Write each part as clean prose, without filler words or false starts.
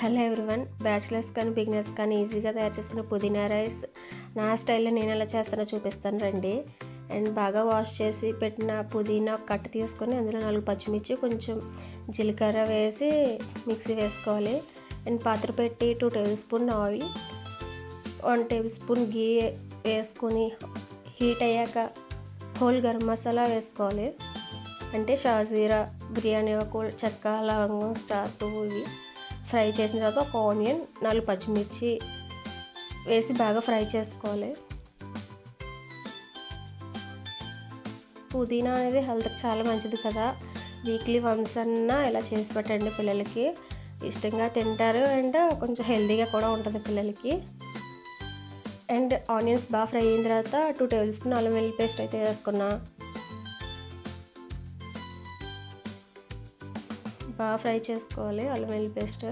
Hello everyone, bachelors కానీ beginners కానీ ఈజీగా తయారు చేసుకునే పుదీనా రైస్ నా స్టైల్లో నేను ఎలా చేస్తానో చూపిస్తాను రండి. అండ్ బాగా వాష్ చేసి పెట్టిన పుదీనా కట్ట తీసుకొని అందులో 4 పచ్చిమిర్చి కొంచెం జీలకర్ర వేసి మిక్సీ వేసుకోవాలి. అండ్ పాత్ర పెట్టి 2 tablespoon oil, 1 tablespoon ghee వేసుకొని హీట్ అయ్యాక హోల్ గరం మసాలా వేసుకోవాలి. అంటే షాజీరా, బిర్యానీ ఆకు, చెక్క, లవంగం, స్టార్ పువ్వు ఇవి ఫ్రై చేసిన తర్వాత ఒక ఆనియన్, 4 పచ్చిమిర్చి వేసి బాగా ఫ్రై చేసుకోవాలి. పుదీనా అనేది హెల్త్కి చాలా మంచిది కదా, వీక్లీ వన్స్ అన్నా ఇలా చేసి పెట్టండి, పిల్లలకి ఇష్టంగా తింటారు అండ్ కొంచెం హెల్తీగా కూడా ఉంటుంది పిల్లలకి. అండ్ ఆనియన్స్ బాగా ఫ్రై అయిన తర్వాత 2 టేబుల్ స్పూన్ అల్లం వెల్లుల్లి పేస్ట్ అయితే వేసుకున్నా. బాగా ఫ్రై చేసుకోవాలి అల్లం వెల్లుల్లి పేస్ట్.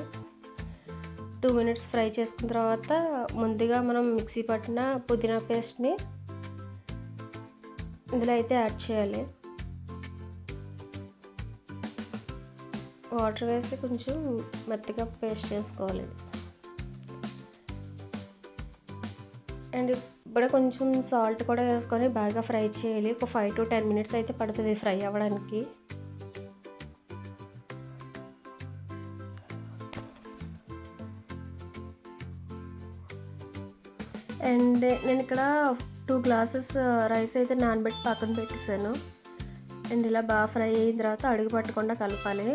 2 మినిట్స్ ఫ్రై చేసుకున్న తర్వాత ముందుగా మనం మిక్సీ పట్టిన పుదీనా పేస్ట్ని ఇందులో అయితే యాడ్ చేయాలి. వాటర్ వేసి కొంచెం మెత్తగా పేస్ట్ చేసుకోవాలి. అండ్ ఇప్పుడు కొంచెం సాల్ట్ కూడా వేసుకొని బాగా ఫ్రై చేయాలి. ఒక 5 to 10 మినిట్స్ అయితే పడుతుంది ఫ్రై అవ్వడానికి. అండ్ నేను ఇక్కడ 2 గ్లాసెస్ రైస్ అయితే నానబెట్టి పక్కన పెట్టేసాను. అండ్ ఇలా బాగా ఫ్రై అయిన తర్వాత అడుగు పట్టకుండా కలపాలి.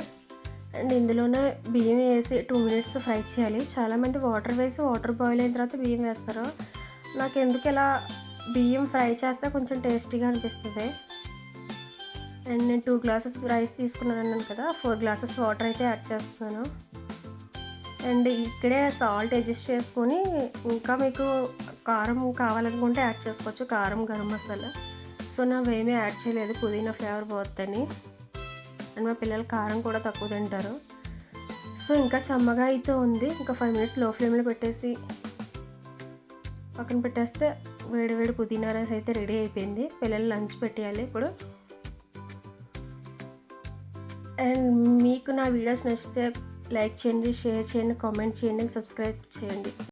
అండ్ ఇందులోనే బియ్యం వేసి 2 మినిట్స్ ఫ్రై చేయాలి. చాలామంది వాటర్ వేసి వాటర్ బాయిల్ అయిన తర్వాత బియ్యం వేస్తారు. నాకు ఎందుకు ఇలా బియ్యం ఫ్రై చేస్తే కొంచెం టేస్టీగా అనిపిస్తుంది. అండ్ నేను 2 గ్లాసెస్ రైస్ తీసుకున్నాను కదా, 4 గ్లాసెస్ వాటర్ అయితే యాడ్ చేస్తున్నాను. అండ్ ఇక్కడే సాల్ట్ అడ్జస్ట్ చేసుకొని ఇంకా మీకు కారం కావాలనుకుంటే యాడ్ చేసుకోవచ్చు, కారం, గరం మసాలా. సో నావేమీ యాడ్ చేయలేదు, పుదీనా ఫ్లేవర్ పోతుందని. అండ్ మా పిల్లలు కారం కూడా తక్కువ తింటారు. సో ఇంకా చమ్మగా అయితే ఉంది. ఇంకా 5 మినిట్స్ లో ఫ్లేమ్లో పెట్టేసి పక్కన పెట్టేస్తే వేడి వేడి పుదీనా రైస్ అయితే రెడీ అయిపోయింది. పిల్లలు లంచ్ పెట్టేయాలి ఇప్పుడు. అండ్ మీకు నా వీడియోస్ నచ్చితే లైక్ చేయండి, షేర్ చేయండి, కామెంట్ చేయండి, సబ్స్క్రైబ్ చేయండి.